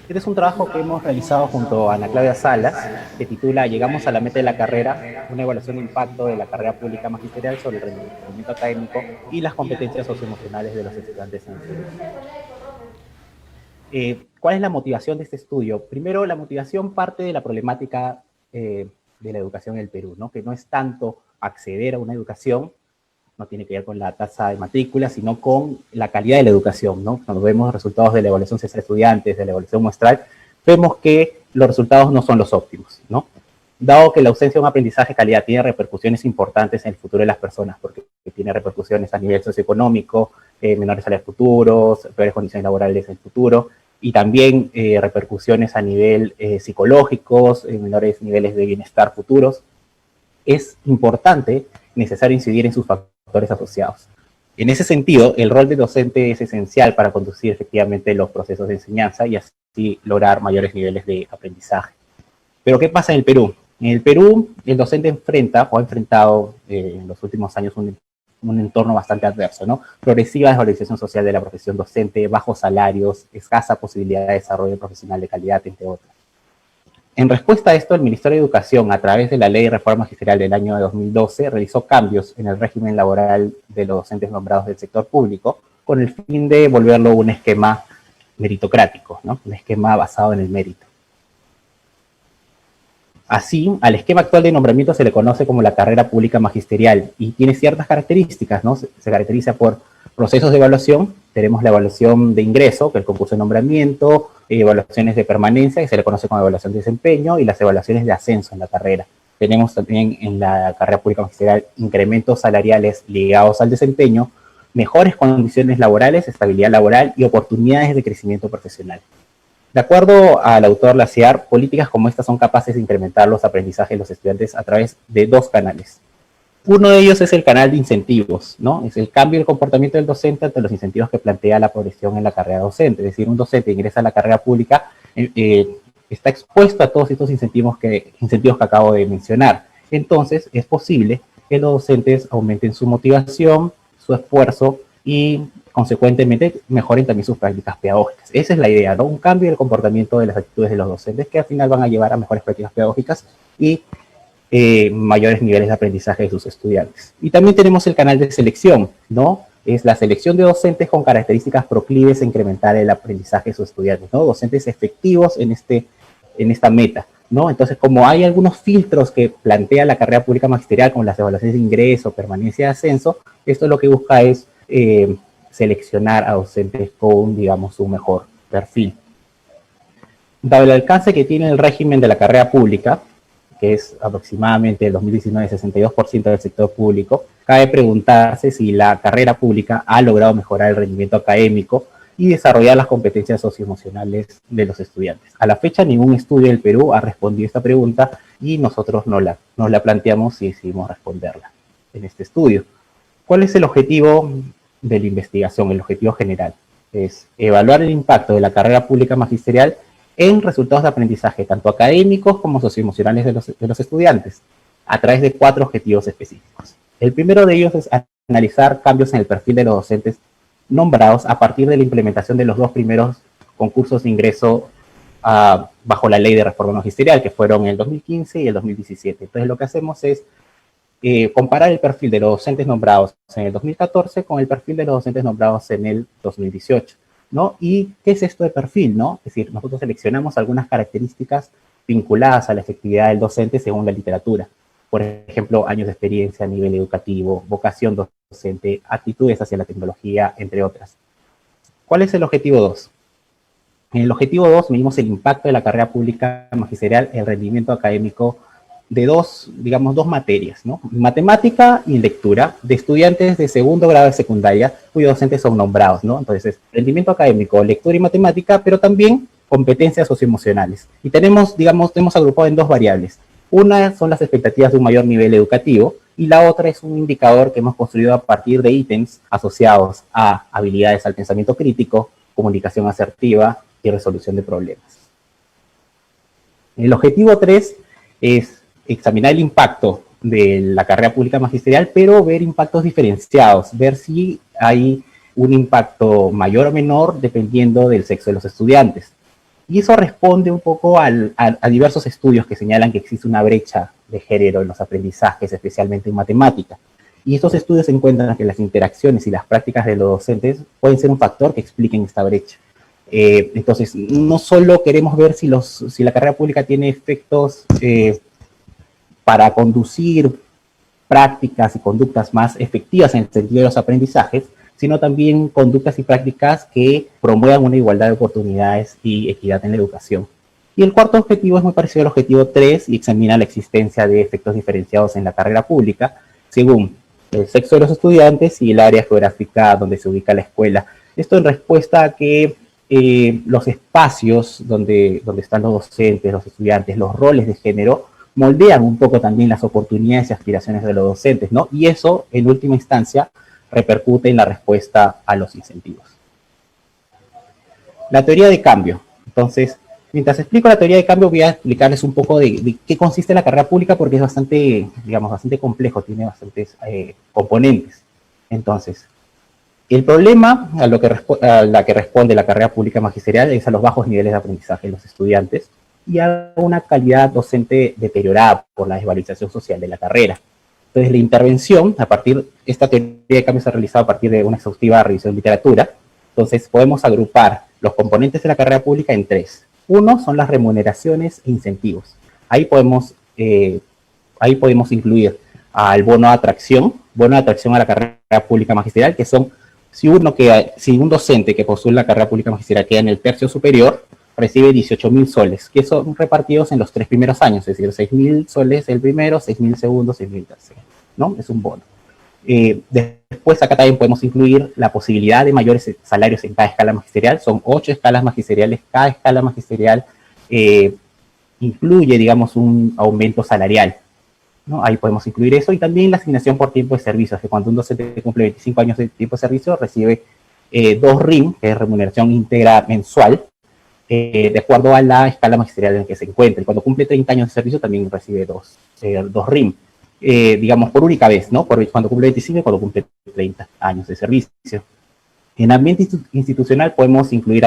Este es un trabajo que hemos realizado junto a Ana Claudia Salas, que titula Llegamos a la meta de la carrera, una evaluación de impacto de la carrera pública magisterial sobre el rendimiento académico y las competencias socioemocionales de los estudiantes en el Perú. ¿Cuál es la motivación de este estudio? Primero, la motivación parte de la problemática de la educación en el Perú, ¿no? Que no es tanto acceder a una educación, no tiene que ver con la tasa de matrícula, sino con la calidad de la educación, ¿no? Cuando vemos resultados de la evaluación CESAR estudiantes, de la evaluación muestral, vemos que los resultados no son los óptimos, ¿no? Dado que la ausencia de un aprendizaje de calidad tiene repercusiones importantes en el futuro de las personas, porque tiene repercusiones a nivel socioeconómico, menores salarios futuros, peores condiciones laborales en el futuro, y también repercusiones a nivel psicológicos, menores niveles de bienestar futuros, es importante, necesario incidir en sus factores asociados. En ese sentido, el rol de docente es esencial para conducir efectivamente los procesos de enseñanza y así lograr mayores niveles de aprendizaje. Pero ¿qué pasa en el Perú? En el Perú, el docente enfrenta o ha enfrentado en los últimos años un entorno bastante adverso, ¿no? Progresiva desvalorización social de la profesión docente, bajos salarios, escasa posibilidad de desarrollo profesional de calidad, entre otras. En respuesta a esto, el Ministerio de Educación, a través de la Ley de Reforma Magisterial del año 2012, realizó cambios en el régimen laboral de los docentes nombrados del sector público, con el fin de volverlo un esquema meritocrático, ¿no? Un esquema basado en el mérito. Así, al esquema actual de nombramiento se le conoce como la carrera pública magisterial y tiene ciertas características, ¿no? Se caracteriza por procesos de evaluación, tenemos la evaluación de ingreso, que es el concurso de nombramiento, evaluaciones de permanencia, que se le conoce como evaluación de desempeño, y las evaluaciones de ascenso en la carrera. Tenemos también en la carrera pública magisterial incrementos salariales ligados al desempeño, mejores condiciones laborales, estabilidad laboral y oportunidades de crecimiento profesional. De acuerdo al autor Laciar, políticas como estas son capaces de incrementar los aprendizajes de los estudiantes a través de dos canales. Uno de ellos es el canal de incentivos, ¿no? Es el cambio del comportamiento del docente ante los incentivos que plantea la progresión en la carrera docente. Es decir, un docente ingresa a la carrera pública, está expuesto a todos estos incentivos que acabo de mencionar. Entonces, es posible que los docentes aumenten su motivación, su esfuerzo y, consecuentemente, mejoren también sus prácticas pedagógicas. Esa es la idea, ¿no? Un cambio del comportamiento de las actitudes de los docentes que al final van a llevar a mejores prácticas pedagógicas y mayores niveles de aprendizaje de sus estudiantes. Y también tenemos el canal de selección, ¿no? Es la selección de docentes con características proclives a incrementar el aprendizaje de sus estudiantes, ¿no? Docentes efectivos en esta meta, ¿no? Entonces, como hay algunos filtros que plantea la carrera pública magisterial, como las evaluaciones de ingreso, permanencia y ascenso, esto lo que busca es seleccionar a docentes con, digamos, un mejor perfil. Dado el alcance que tiene el régimen de la carrera pública, que es aproximadamente el 2019 62% del sector público, cabe preguntarse si la carrera pública ha logrado mejorar el rendimiento académico y desarrollar las competencias socioemocionales de los estudiantes. A la fecha, ningún estudio del Perú ha respondido esta pregunta y nosotros nos la planteamos y decidimos responderla en este estudio. ¿Cuál es el objetivo de la investigación, el objetivo general? Es evaluar el impacto de la carrera pública magisterial en resultados de aprendizaje, tanto académicos como socioemocionales de los estudiantes, a través de 4 objetivos específicos. El primero de ellos es analizar cambios en el perfil de los docentes nombrados a partir de la implementación de los 2 primeros concursos de ingreso bajo la Ley de Reforma Magisterial, que fueron en el 2015 y el 2017. Entonces, lo que hacemos es comparar el perfil de los docentes nombrados en el 2014 con el perfil de los docentes nombrados en el 2018. ¿No? ¿Y qué es esto de perfil, no? Es decir, nosotros seleccionamos algunas características vinculadas a la efectividad del docente según la literatura. Por ejemplo, años de experiencia a nivel educativo, vocación docente, actitudes hacia la tecnología, entre otras. ¿Cuál es el objetivo 2? En el objetivo 2 medimos el impacto de la carrera pública magisterial en el rendimiento académico de dos materias, ¿no? Matemática y lectura, de estudiantes de segundo grado de secundaria, cuyos docentes son nombrados, ¿no? Entonces, rendimiento académico, lectura y matemática, pero también competencias socioemocionales. Y tenemos agrupado en 2 variables. Una son las expectativas de un mayor nivel educativo, y la otra es un indicador que hemos construido a partir de ítems asociados a habilidades al pensamiento crítico, comunicación asertiva y resolución de problemas. El objetivo 3 es examinar el impacto de la carrera pública magisterial, pero ver impactos diferenciados, ver si hay un impacto mayor o menor dependiendo del sexo de los estudiantes. Y eso responde un poco a diversos estudios que señalan que existe una brecha de género en los aprendizajes, especialmente en matemática. Y estos estudios encuentran que las interacciones y las prácticas de los docentes pueden ser un factor que expliquen esta brecha. Entonces, no solo queremos ver si la carrera pública tiene efectos para conducir prácticas y conductas más efectivas en el sentido de los aprendizajes, sino también conductas y prácticas que promuevan una igualdad de oportunidades y equidad en la educación. Y el cuarto objetivo es muy parecido al objetivo 3 y examina la existencia de efectos diferenciados en la carrera pública según el sexo de los estudiantes y el área geográfica donde se ubica la escuela. Esto en respuesta a que los espacios donde están los docentes, los estudiantes, los roles de género, moldean un poco también las oportunidades y aspiraciones de los docentes, ¿no? Y eso, en última instancia, repercute en la respuesta a los incentivos. La teoría de cambio. Entonces, mientras explico la teoría de cambio, voy a explicarles un poco de qué consiste la carrera pública, porque es bastante, digamos, bastante complejo, tiene bastantes componentes. Entonces, el problema a la que responde la carrera pública magisterial es a los bajos niveles de aprendizaje de los estudiantes y a una calidad docente deteriorada por la desvalorización social de la carrera. Entonces, la intervención, esta teoría de cambio se ha realizado a partir de una exhaustiva revisión de literatura. Entonces, podemos agrupar los componentes de la carrera pública en tres. Uno son las remuneraciones e incentivos. Ahí podemos incluir al bono de atracción a la carrera pública magisterial, que son, si un docente que postula la carrera pública magisterial queda en el tercio superior, recibe 18.000 soles, que son repartidos en los 3 primeros años, es decir, 6.000 soles el primero, 6.000 segundo, 6.000 tercero, ¿no? Es un bono. Después acá también podemos incluir la posibilidad de mayores salarios en cada escala magisterial. Son 8 escalas magisteriales, cada escala magisterial incluye, digamos, un aumento salarial, ¿no? Ahí podemos incluir eso, y también la asignación por tiempo de servicio, que cuando un docente cumple 25 años de tiempo de servicio, recibe 2 RIM, que es remuneración íntegra mensual, de acuerdo a la escala magisterial en que se encuentre. Cuando cumple 30 años de servicio también recibe 2 RIM, digamos, por única vez, ¿no? Cuando cumple 25 y cuando cumple 30 años de servicio. En ambiente institucional podemos incluir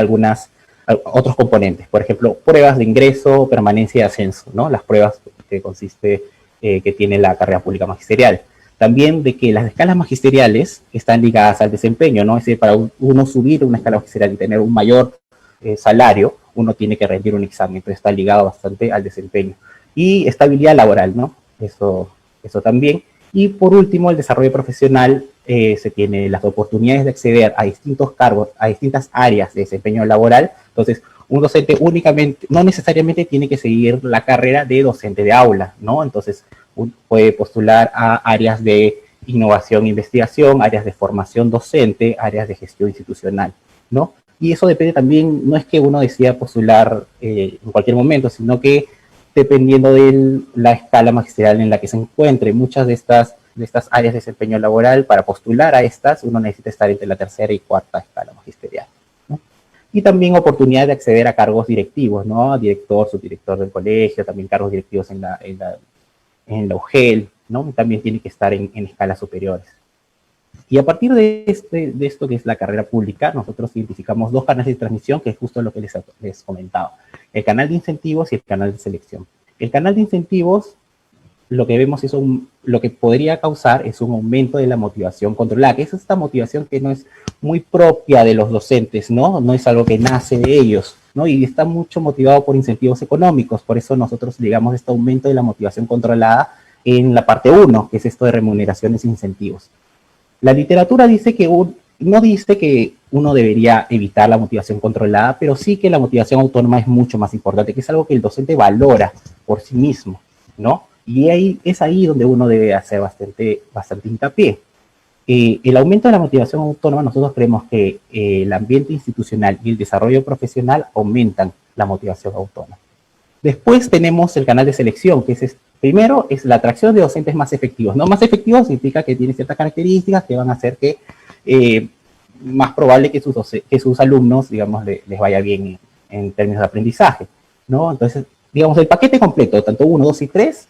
otros componentes, por ejemplo, pruebas de ingreso, permanencia y ascenso, ¿no? Las pruebas que tiene la carrera pública magisterial. También de que las escalas magisteriales están ligadas al desempeño, ¿no? Es decir, para uno subir una escala magisterial y tener un mayor salario, uno tiene que rendir un examen, entonces está ligado bastante al desempeño. Y estabilidad laboral, ¿no? Eso también. Y por último, el desarrollo profesional, se tiene las oportunidades de acceder a distintos cargos, a distintas áreas de desempeño laboral. Entonces, un docente no necesariamente tiene que seguir la carrera de docente de aula, ¿no? Entonces, puede postular a áreas de innovación e investigación, áreas de formación docente, áreas de gestión institucional, ¿no? Y eso depende también, no es que uno decida postular en cualquier momento, sino que dependiendo de la escala magisterial en la que se encuentre, muchas de estas áreas de desempeño laboral, para postular a estas, uno necesita estar entre la tercera y cuarta escala magisterial, ¿no? Y también oportunidad de acceder a cargos directivos, ¿no? Director, subdirector del colegio, también cargos directivos en la UGEL, ¿no? También tiene que estar en escalas superiores. Y a partir de esto que es la carrera pública, nosotros identificamos 2 canales de transmisión, que es justo lo que les comentaba. El canal de incentivos y el canal de selección. El canal de incentivos, lo que vemos lo que podría causar es un aumento de la motivación controlada, que es esta motivación que no es muy propia de los docentes, ¿no? No es algo que nace de ellos, ¿no? Y está mucho motivado por incentivos económicos. Por eso nosotros digamos este aumento de la motivación controlada en la parte 1, que es esto de remuneraciones e incentivos. La literatura dice no dice que uno debería evitar la motivación controlada, pero sí que la motivación autónoma es mucho más importante, que es algo que el docente valora por sí mismo, ¿no? Y es ahí donde uno debe hacer bastante hincapié. El aumento de la motivación autónoma, nosotros creemos que el ambiente institucional y el desarrollo profesional aumentan la motivación autónoma. Después tenemos el canal de selección, que primero es la atracción de docentes más efectivos. No más efectivos significa que tienen ciertas características que van a hacer que más probable que sus alumnos, digamos, les vaya bien en términos de aprendizaje, ¿no? Entonces, digamos, el paquete completo, tanto 1, 2 y 3,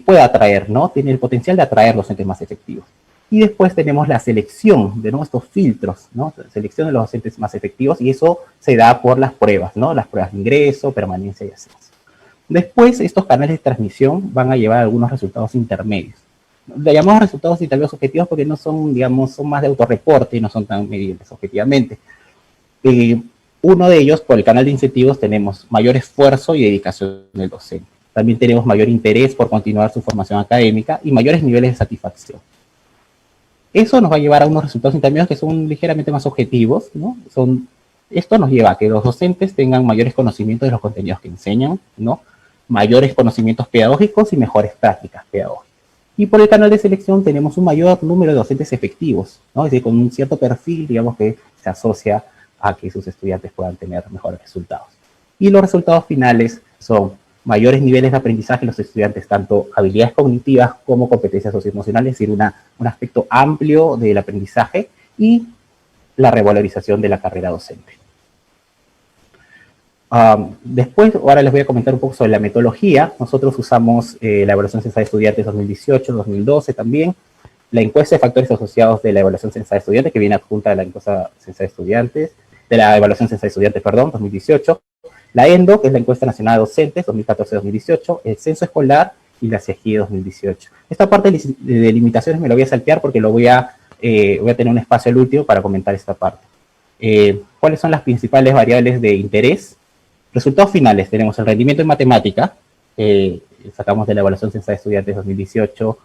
puede atraer, ¿no? Tiene el potencial de atraer docentes más efectivos. Y después tenemos la selección de estos filtros, ¿no? Selección de los docentes más efectivos, y eso se da por las pruebas, ¿no? Las pruebas de ingreso, permanencia y ascenso. Después, estos canales de transmisión van a llevar algunos resultados intermedios. Le llamamos resultados intermedios objetivos porque no son, digamos, son más de autorreporte y no son tan medibles objetivamente. Uno de ellos, por el canal de incentivos, tenemos mayor esfuerzo y dedicación del docente. También tenemos mayor interés por continuar su formación académica y mayores niveles de satisfacción. Eso nos va a llevar a unos resultados intermedios que son ligeramente más objetivos, ¿no? Esto nos lleva a que los docentes tengan mayores conocimientos de los contenidos que enseñan, ¿no? Mayores conocimientos pedagógicos y mejores prácticas pedagógicas. Y por el canal de selección tenemos un mayor número de docentes efectivos, ¿no? Es decir, con un cierto perfil, digamos, que se asocia a que sus estudiantes puedan tener mejores resultados. Y los resultados finales son mayores niveles de aprendizaje en los estudiantes, tanto habilidades cognitivas como competencias socioemocionales, es decir, un aspecto amplio del aprendizaje, y la revalorización de la carrera docente. Después, ahora les voy a comentar un poco sobre la metodología. Nosotros usamos la evaluación censal de estudiantes 2018, 2012 también, la encuesta de factores asociados de la evaluación censal de estudiantes, que viene adjunta de la encuesta censal de estudiantes, de la evaluación censal de estudiantes, perdón, 2018, la ENDO, que es la encuesta nacional de docentes, 2014-2018, el censo escolar y la CEGI 2018. Esta parte de limitaciones me lo voy a saltear porque voy a tener un espacio al último para comentar esta parte. ¿Cuáles son las principales variables de interés? Resultados finales, tenemos el rendimiento en matemática, sacamos de la evaluación censal de estudiantes 2018,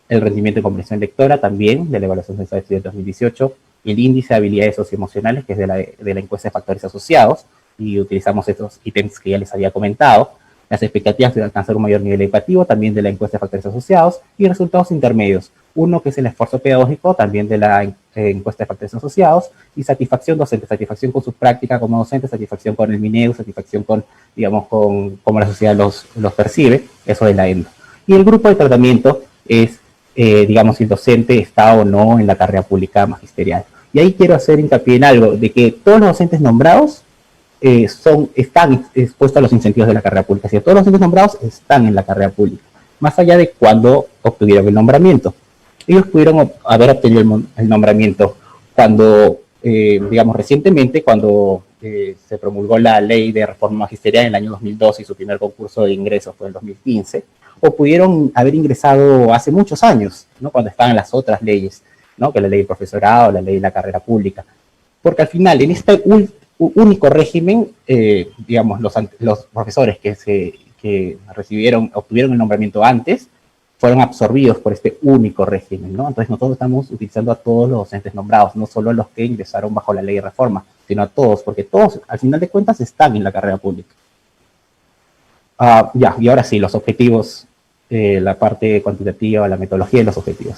el rendimiento en comprensión lectora también, de la evaluación censal de estudiantes 2018, el índice de habilidades socioemocionales, que es de la encuesta de factores asociados, y utilizamos estos ítems que ya les había comentado, las expectativas de alcanzar un mayor nivel educativo, también de la encuesta de factores asociados, y resultados intermedios, uno que es el esfuerzo pedagógico, también de la encuesta de factores asociados, y satisfacción docente, satisfacción con su práctica como docente, satisfacción con el MINEDU, satisfacción con, digamos, con cómo la sociedad los percibe, eso de la ENDO. Y el grupo de tratamiento es, digamos, si el docente está o no en la carrera pública magisterial. Y ahí quiero hacer hincapié en algo, de que todos los docentes nombrados están expuestos a los incentivos de la carrera pública. Si todos los docentes nombrados están en la carrera pública, más allá de cuando obtuvieron el nombramiento. Ellos pudieron haber obtenido el nombramiento cuando, digamos, recientemente, cuando se promulgó la ley de reforma magisterial en el año 2012 y su primer concurso de ingresos fue en el 2015, o pudieron haber ingresado hace muchos años, ¿no? Cuando estaban las otras leyes, ¿no? Que la ley del profesorado, la ley de la carrera pública. Porque al final, en este único régimen, digamos, los profesores que obtuvieron el nombramiento antes, fueron absorbidos por este único régimen, ¿no? Entonces nosotros estamos utilizando a todos los docentes nombrados, no solo a los que ingresaron bajo la ley de reforma, sino a todos, porque todos, al final de cuentas, están en la carrera pública. Y ahora sí, los objetivos, la parte cuantitativa, la metodología y los objetivos.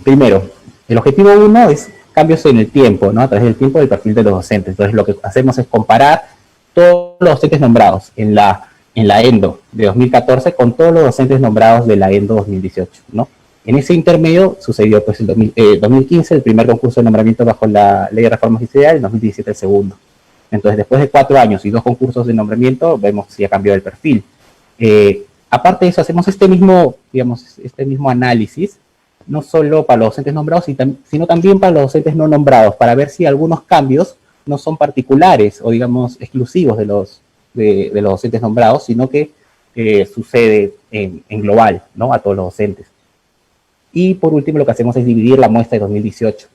Primero, el objetivo 1 es cambios en el tiempo, ¿no? A través del tiempo del perfil de los docentes. Entonces lo que hacemos es comparar todos los docentes nombrados en la ENDO de 2014 con todos los docentes nombrados de la ENDO 2018, ¿no? En ese intermedio sucedió, pues, en 2015 el primer concurso de nombramiento bajo la ley de reforma magisterial, en 2017 el segundo. Entonces, después de 4 años y 2 concursos de nombramiento, vemos si ha cambiado el perfil. Aparte de eso, hacemos este mismo análisis, no solo para los docentes nombrados, sino también para los docentes no nombrados, para ver si algunos cambios no son particulares o, digamos, exclusivos de los docentes nombrados, sino que sucede en global, ¿no? A todos los docentes. Y por último, lo que hacemos es dividir la muestra de 2018.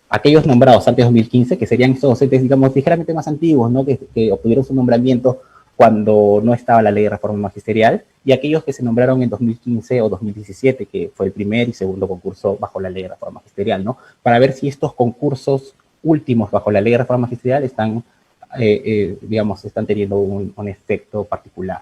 Aquellos nombrados antes de 2015, que serían estos docentes, digamos, ligeramente más antiguos, ¿no? Que obtuvieron su nombramiento cuando no estaba la ley de reforma magisterial, y aquellos que se nombraron en 2015 o 2017, que fue el primer y segundo concurso bajo la ley de reforma magisterial, ¿no? Para ver si estos concursos últimos bajo la ley de reforma magisterial están, digamos, están teniendo un efecto particular.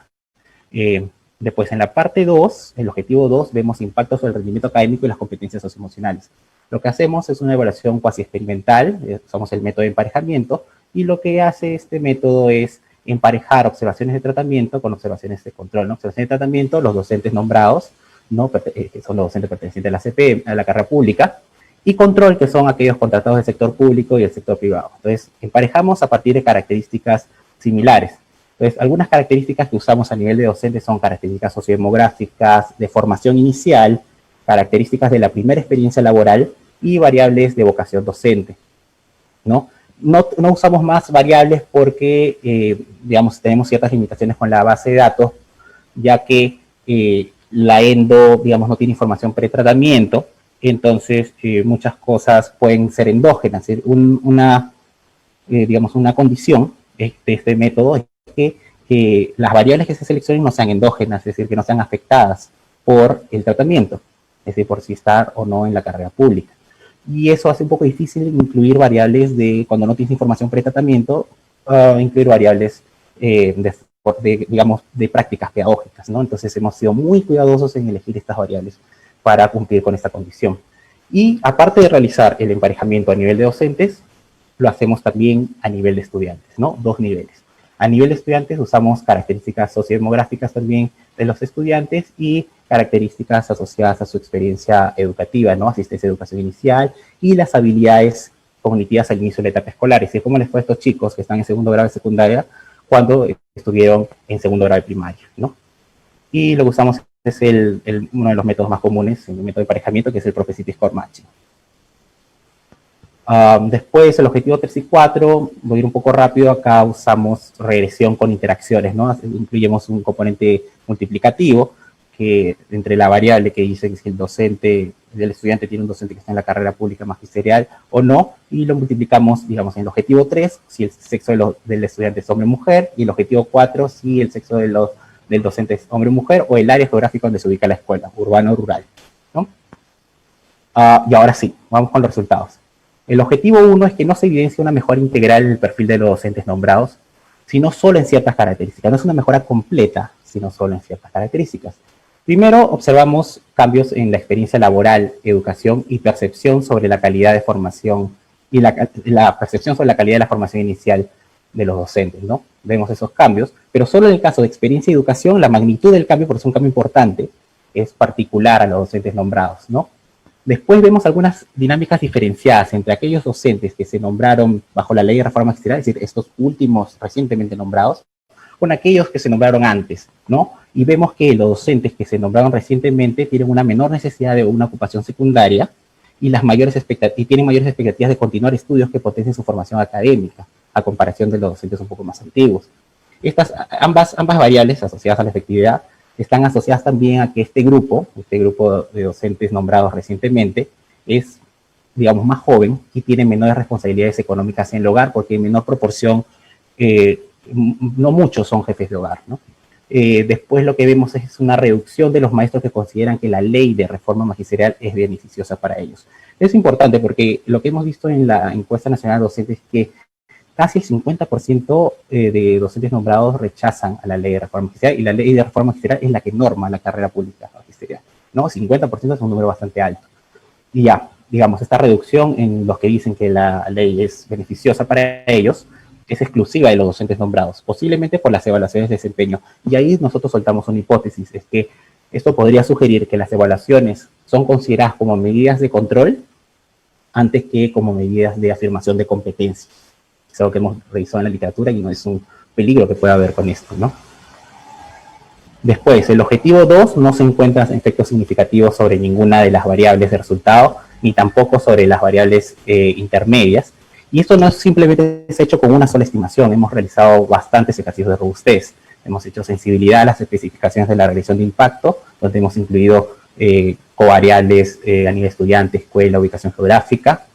Después, en la parte 2, el objetivo 2, vemos impactos sobre el rendimiento académico y las competencias socioemocionales. Lo que hacemos es una evaluación cuasi experimental, usamos el método de emparejamiento, y lo que hace este método es emparejar observaciones de tratamiento con observaciones de control, ¿no? Observaciones de tratamiento, los docentes nombrados, ¿no? Que son los docentes pertenecientes a la CP, a la carrera pública, y control, que son aquellos contratados del sector público y del sector privado. Entonces, emparejamos a partir de características similares. Entonces, algunas características que usamos a nivel de docente son características sociodemográficas, de formación inicial, características de la primera experiencia laboral y variables de vocación docente, ¿no? No usamos más variables porque, digamos, tenemos ciertas limitaciones con la base de datos, ya que la endo, digamos, no tiene información pretratamiento, entonces muchas cosas pueden ser endógenas. Es decir, digamos, una condición de este método es que las variables que se seleccionen no sean endógenas, es decir, que no sean afectadas por el tratamiento, es decir, por si estar o no en la carrera pública. Y eso hace un poco difícil incluir variables de, cuando no tienes información pre-tratamiento, incluir variables digamos, de prácticas pedagógicas, ¿no? Entonces hemos sido muy cuidadosos en elegir estas variables para cumplir con esta condición. Y aparte de realizar el emparejamiento a nivel de docentes, lo hacemos también a nivel de estudiantes, ¿no? 2 niveles. A nivel de estudiantes usamos características sociodemográficas también de los estudiantes y características asociadas a su experiencia educativa, ¿no? Asistencia a educación inicial y las habilidades cognitivas al inicio de la etapa escolar. Es decir, cómo les fue a estos chicos que están en segundo grado de secundaria cuando estuvieron en segundo grado de primaria, ¿no? Y lo que usamos es uno de los métodos más comunes, el método de emparejamiento, que es el Propensity Score Matching. Después, el objetivo 3 y 4, voy a ir un poco rápido, acá usamos regresión con interacciones, ¿no? Incluimos un componente multiplicativo, que entre la variable que dice si el docente, el estudiante tiene un docente que está en la carrera pública magisterial o no, y lo multiplicamos, digamos, en el objetivo 3, si el sexo del estudiante es hombre o mujer, y el objetivo 4, si el sexo del docente es hombre o mujer, o el área geográfica donde se ubica la escuela, urbano o rural, ¿no? Y ahora sí, vamos con los resultados. El objetivo 1 es que no se evidencia una mejora integral en el perfil de los docentes nombrados, sino solo en ciertas características. No es una mejora completa, sino solo en ciertas características. Primero, observamos cambios en la experiencia laboral, educación y percepción sobre la calidad de formación y la percepción sobre la calidad de la formación inicial de los docentes, ¿no? Vemos esos cambios, pero solo en el caso de experiencia y educación, la magnitud del cambio, porque es un cambio importante, es particular a los docentes nombrados, ¿no? Después vemos algunas dinámicas diferenciadas entre aquellos docentes que se nombraron bajo la ley de reforma magisterial, es decir, estos últimos recientemente nombrados, con aquellos que se nombraron antes, ¿no? Y vemos que los docentes que se nombraron recientemente tienen una menor necesidad de una ocupación secundaria y tienen mayores expectativas de continuar estudios que potencien su formación académica, a comparación de los docentes un poco más antiguos. Ambas variables asociadas a la efectividad están asociadas también a que este grupo de docentes nombrados recientemente es, digamos, más joven y tiene menores responsabilidades económicas en el hogar, porque en menor proporción, no muchos son jefes de hogar, ¿no? Después lo que vemos es una reducción de los maestros que consideran que la ley de reforma magisterial es beneficiosa para ellos. Es importante porque lo que hemos visto en la encuesta nacional de docentes es que casi el 50% de docentes nombrados rechazan a la ley de reforma magisterial, y la ley de reforma magisterial es la que norma la carrera pública magisterial, ¿no? 50% es un número bastante alto. Y ya, digamos, esta reducción en los que dicen que la ley es beneficiosa para ellos es exclusiva de los docentes nombrados, posiblemente por las evaluaciones de desempeño. Y ahí nosotros soltamos una hipótesis, es que esto podría sugerir que las evaluaciones son consideradas como medidas de control antes que como medidas de afirmación de competencia. Es algo que hemos revisado en la literatura y no es un peligro que pueda haber con esto, ¿no? Después, el objetivo 2 no se encuentran efectos significativos sobre ninguna de las variables de resultado, ni tampoco sobre las variables intermedias. Y esto no es simplemente hecho con una sola estimación. Hemos realizado bastantes ejercicios de robustez. Hemos hecho sensibilidad a las especificaciones de la regresión de impacto, donde hemos incluido covariables a nivel estudiante, escuela, ubicación geográfica.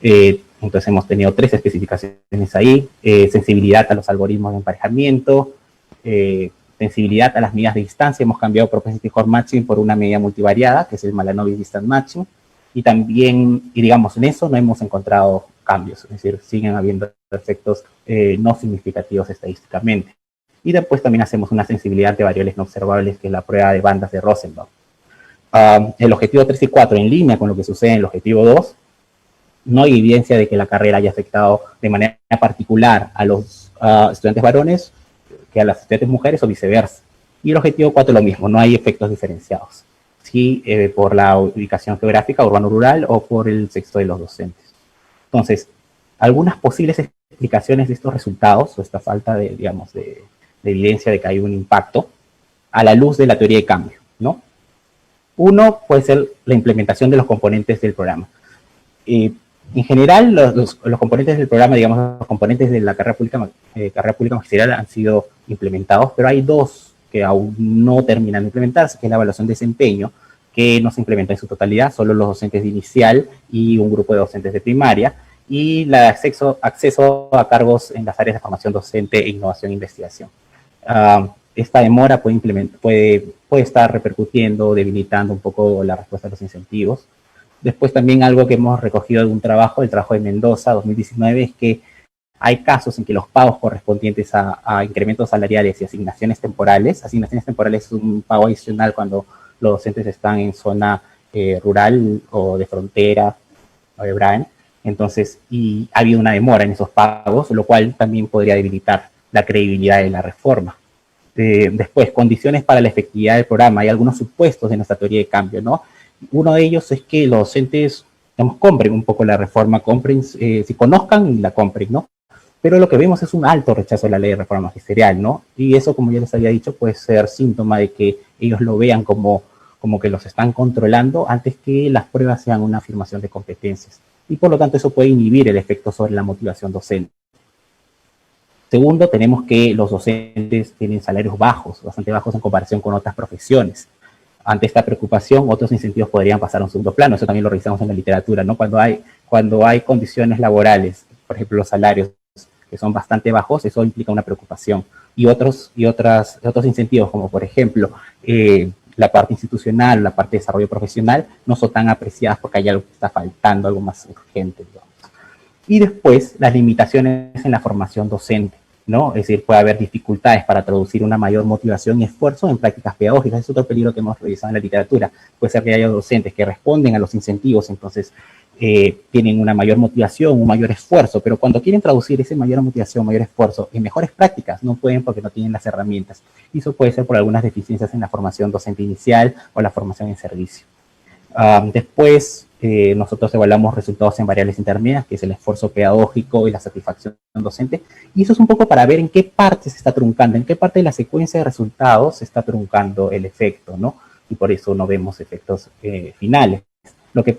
Entonces hemos tenido 3 especificaciones ahí: sensibilidad a los algoritmos de emparejamiento, sensibilidad a las medidas de distancia. Hemos cambiado Propensity Score Matching por una medida multivariada, que es el Malanovis Distance Matching, y también, y digamos, en eso no hemos encontrado cambios, es decir, siguen habiendo efectos no significativos estadísticamente. Y después también hacemos una sensibilidad ante variables no observables, que es la prueba de bandas de Rosenbaum. El objetivo 3 y 4, en línea con lo que sucede en el objetivo 2, no hay evidencia de que la carrera haya afectado de manera particular a los estudiantes varones que a las estudiantes mujeres o viceversa. Y el objetivo 4 lo mismo, no hay efectos diferenciados. Sí, por la ubicación geográfica, urbano-rural, o por el sexo de los docentes. Entonces, algunas posibles explicaciones de estos resultados, o esta falta de, digamos, de evidencia de que hay un impacto, a la luz de la teoría de cambio, ¿no? Uno puede ser la implementación de los componentes del programa. En general, los componentes del programa, digamos, los componentes de la carrera pública magisterial han sido implementados, pero hay dos que aún no terminan de implementarse, que es la evaluación de desempeño, que no se implementa en su totalidad, solo los docentes de inicial y un grupo de docentes de primaria, y el acceso a cargos en las áreas de formación docente e innovación e investigación. Esta demora puede estar repercutiendo, debilitando un poco la respuesta a los incentivos. Después también algo que hemos recogido de un trabajo, el trabajo de Mendoza 2019, es que hay casos en que los pagos correspondientes a incrementos salariales y asignaciones temporales es un pago adicional cuando los docentes están en zona rural o de frontera o de BRAEN, entonces, y ha habido una demora en esos pagos, lo cual también podría debilitar la credibilidad de la reforma. Después, condiciones para la efectividad del programa. Hay algunos supuestos de nuestra teoría de cambio, ¿no? Uno de ellos es que los docentes, digamos, compren un poco la reforma, si conozcan, la compren, ¿no? Pero lo que vemos es un alto rechazo a la ley de reforma magisterial, ¿no? Y eso, como ya les había dicho, puede ser síntoma de que ellos lo vean como que los están controlando antes que las pruebas sean una afirmación de competencias. Y por lo tanto eso puede inhibir el efecto sobre la motivación docente. Segundo, tenemos que los docentes tienen salarios bajos, bastante bajos en comparación con otras profesiones. Ante esta preocupación, otros incentivos podrían pasar a un segundo plano. Eso también lo revisamos en la literatura, ¿no? Cuando hay condiciones laborales, por ejemplo, los salarios que son bastante bajos, eso implica una preocupación. Y otros incentivos, como por ejemplo, la parte institucional, la parte de desarrollo profesional, no son tan apreciadas porque hay algo que está faltando, algo más urgente, digamos. Y después, las limitaciones en la formación docente, ¿no? Es decir, puede haber dificultades para traducir una mayor motivación y esfuerzo en prácticas pedagógicas. Es otro peligro que hemos revisado en la literatura. Puede ser que haya docentes que responden a los incentivos, entonces tienen una mayor motivación, un mayor esfuerzo, pero cuando quieren traducir esa mayor motivación, mayor esfuerzo en mejores prácticas, no pueden porque no tienen las herramientas. Y eso puede ser por algunas deficiencias en la formación docente inicial o la formación en servicio. Después, nosotros evaluamos resultados en variables intermedias, que es el esfuerzo pedagógico y la satisfacción docente, y eso es un poco para ver en qué parte se está truncando, en qué parte de la secuencia de resultados se está truncando el efecto, ¿no? Y por eso no vemos efectos finales. Lo que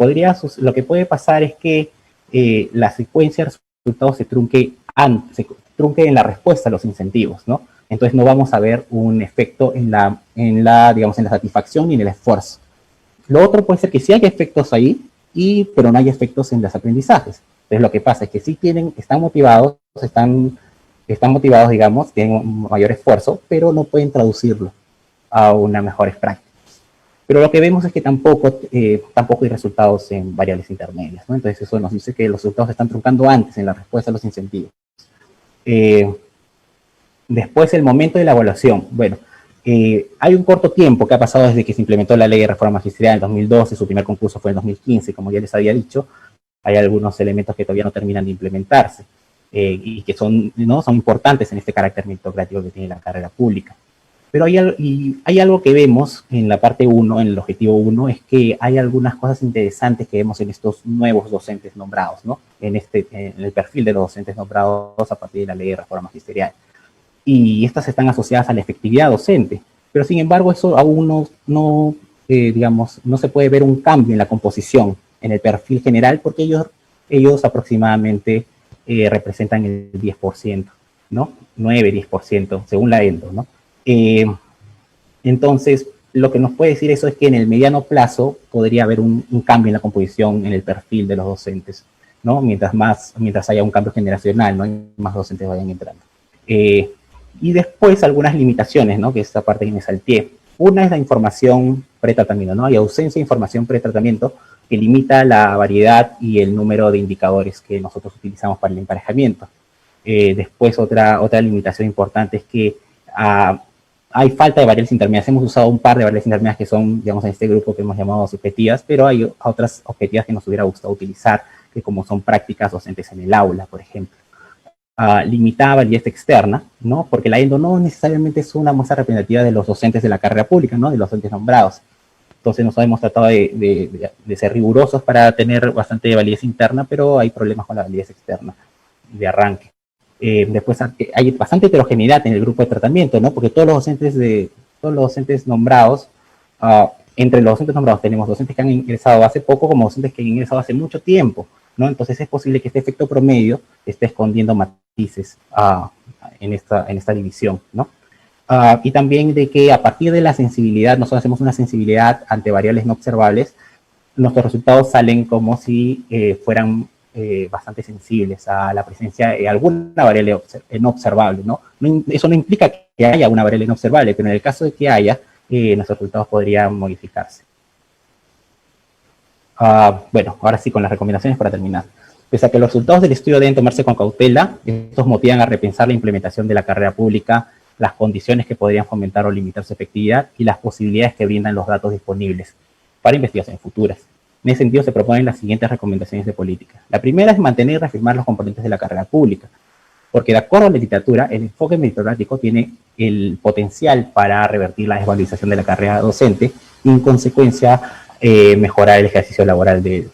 puede pasar es que la secuencia de resultados se trunque en la respuesta a los incentivos, ¿no? Entonces no vamos a ver un efecto en la satisfacción ni en el esfuerzo. Lo otro puede ser que sí hay efectos ahí, pero no hay efectos en los aprendizajes. Entonces lo que pasa es que sí están motivados, digamos, tienen un mayor esfuerzo, pero no pueden traducirlo a unas mejores prácticas. Pero lo que vemos es que tampoco hay resultados en variables intermedias, ¿no? Entonces eso nos dice que los resultados se están truncando antes en la respuesta a los incentivos. Después, el momento de la evaluación. Bueno, hay un corto tiempo que ha pasado desde que se implementó la ley de reforma magisterial en 2012, su primer concurso fue en 2015, como ya les había dicho. Hay algunos elementos que todavía no terminan de implementarse y que son importantes en este carácter meritocrático que tiene la carrera pública. Pero hay algo que vemos en la parte 1, en el objetivo 1, es que hay algunas cosas interesantes que vemos en estos nuevos docentes nombrados, ¿no? En el perfil de los docentes nombrados a partir de la ley de reforma magisterial. Y estas están asociadas a la efectividad docente. Pero sin embargo, eso aún no se puede ver un cambio en la composición, en el perfil general, porque ellos aproximadamente representan el 10%, ¿no? 9-10%, según la ENDO, ¿no? Entonces, lo que nos puede decir eso es que en el mediano plazo podría haber un cambio en la composición, en el perfil de los docentes, ¿no? Mientras haya un cambio generacional, ¿no? Y más docentes vayan entrando. Y después algunas limitaciones, ¿no? Que es esta parte que me salté. Una es la información pretratamiento, ¿no? Hay ausencia de información pretratamiento que limita la variedad y el número de indicadores que nosotros utilizamos para el emparejamiento. Después otra limitación importante es que hay falta de variables intermedias. Hemos usado un par de variables intermedias que son, digamos, en este grupo que hemos llamado subjetivas, pero hay otras objetivas que nos hubiera gustado utilizar, que como son prácticas docentes en el aula, por ejemplo. Limitada validez externa, ¿no? Porque la ENDO no necesariamente es una muestra representativa de los docentes de la carrera pública, ¿no? De los docentes nombrados. Entonces nosotros hemos tratado de ser rigurosos para tener bastante validez interna, pero hay problemas con la validez externa de arranque. Después hay bastante heterogeneidad en el grupo de tratamiento, ¿no? Porque todos los docentes nombrados entre los docentes nombrados tenemos docentes que han ingresado hace poco como docentes que han ingresado hace mucho tiempo, ¿no? Entonces es posible que este efecto promedio esté escondiendo matices en esta división, ¿no? Y también de que a partir de la sensibilidad, nosotros hacemos una sensibilidad ante variables no observables, nuestros resultados salen como si fueran bastante sensibles a la presencia de alguna variable no observable, ¿no? Eso no implica que haya una variable no observable, pero en el caso de que haya, nuestros resultados podrían modificarse. Bueno, ahora sí, con las recomendaciones para terminar. Pese a que los resultados del estudio deben tomarse con cautela, estos motivan a repensar la implementación de la carrera pública, las condiciones que podrían fomentar o limitar su efectividad y las posibilidades que brindan los datos disponibles para investigaciones futuras. En ese sentido, se proponen las siguientes recomendaciones de política. La primera es mantener y reafirmar los componentes de la carrera pública, porque de acuerdo a la literatura, el enfoque meritocrático tiene el potencial para revertir la desvalorización de la carrera docente y, en consecuencia, mejorar el ejercicio laboral de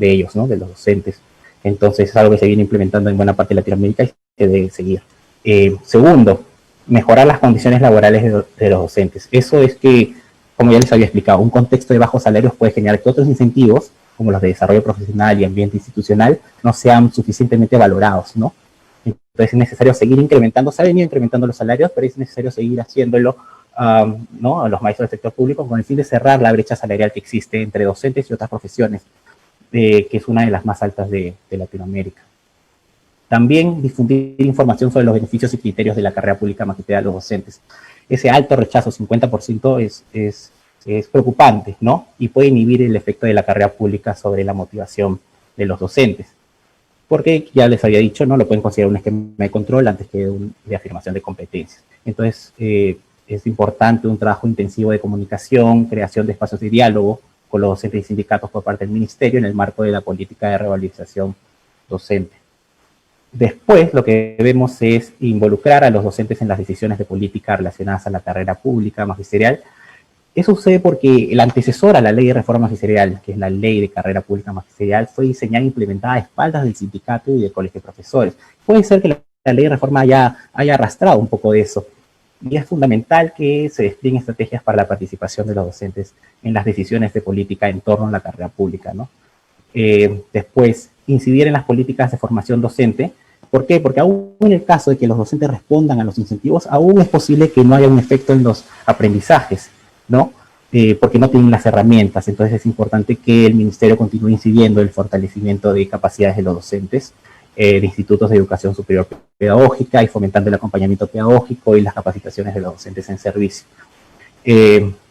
ellos, ¿no? De los docentes. Entonces, es algo que se viene implementando en buena parte de Latinoamérica y se debe seguir. Segundo, mejorar las condiciones laborales de los docentes. Eso es que, como ya les había explicado, un contexto de bajos salarios puede generar que otros incentivos, como los de desarrollo profesional y ambiente institucional, no sean suficientemente valorados, ¿no? Entonces es necesario seguir incrementando, se ha venido incrementando los salarios, pero es necesario seguir haciéndolo, ¿no? A los maestros del sector público con el fin de cerrar la brecha salarial que existe entre docentes y otras profesiones, que es una de las más altas de Latinoamérica. También difundir información sobre los beneficios y criterios de la carrera pública magisterial de los docentes. Ese alto rechazo, 50%, es preocupante, ¿no? Y puede inhibir el efecto de la carrera pública sobre la motivación de los docentes. Porque ya les había dicho, ¿no? Lo pueden considerar un esquema de control antes que de afirmación de competencias. Entonces, es importante un trabajo intensivo de comunicación, creación de espacios de diálogo con los docentes y sindicatos por parte del Ministerio en el marco de la política de revalorización docente. Después, lo que debemos es involucrar a los docentes en las decisiones de política relacionadas a la carrera pública magisterial. Eso sucede porque el antecesor a la ley de reforma magisterial, que es la ley de carrera pública magisterial, fue diseñada e implementada a espaldas del sindicato y del colegio de profesores. Puede ser que la ley de reforma haya arrastrado un poco de eso. Y es fundamental que se desplieguen estrategias para la participación de los docentes en las decisiones de política en torno a la carrera pública, ¿no? Después, incidir en las políticas de formación docente. ¿Por qué? Porque aún en el caso de que los docentes respondan a los incentivos, aún es posible que no haya un efecto en los aprendizajes, ¿no? Porque no tienen las herramientas. Entonces es importante que el Ministerio continúe incidiendo en el fortalecimiento de capacidades de los docentes, de institutos de educación superior pedagógica y fomentando el acompañamiento pedagógico y las capacitaciones de los docentes en servicio.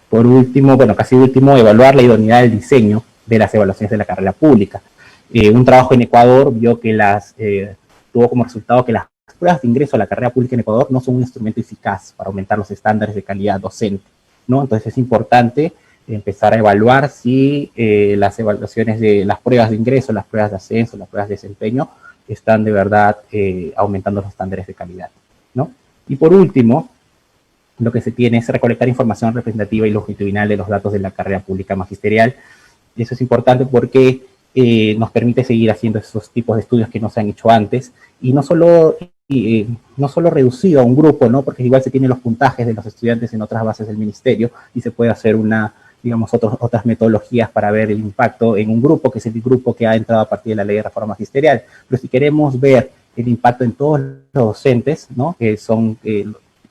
Por último, bueno, casi último, evaluar la idoneidad del diseño de las evaluaciones de la carrera pública. Un trabajo en Ecuador vio que tuvo como resultado que las pruebas de ingreso a la carrera pública en Ecuador no son un instrumento eficaz para aumentar los estándares de calidad docente, ¿no? Entonces es importante empezar a evaluar si las evaluaciones de las pruebas de ingreso, las pruebas de ascenso, las pruebas de desempeño están de verdad aumentando los estándares de calidad, ¿no? Y por último, lo que se tiene es recolectar información representativa y longitudinal de los datos de la carrera pública magisterial. Y eso es importante porque nos permite seguir haciendo esos tipos de estudios que no se han hecho antes, y no solo reducido a un grupo, ¿no? Porque igual se tienen los puntajes de los estudiantes en otras bases del ministerio, y se puede hacer otras metodologías para ver el impacto en un grupo, que es el grupo que ha entrado a partir de la ley de reforma magisterial. Pero si queremos ver el impacto en todos los docentes, ¿no? Que son,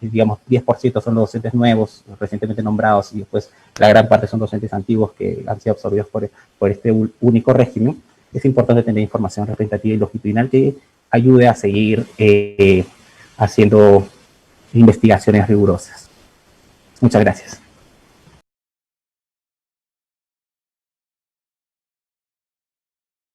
digamos, 10% son los docentes nuevos, recientemente nombrados, y después la gran parte son docentes antiguos que han sido absorbidos por este único régimen, es importante tener información representativa y longitudinal que ayude a seguir haciendo investigaciones rigurosas. Muchas gracias.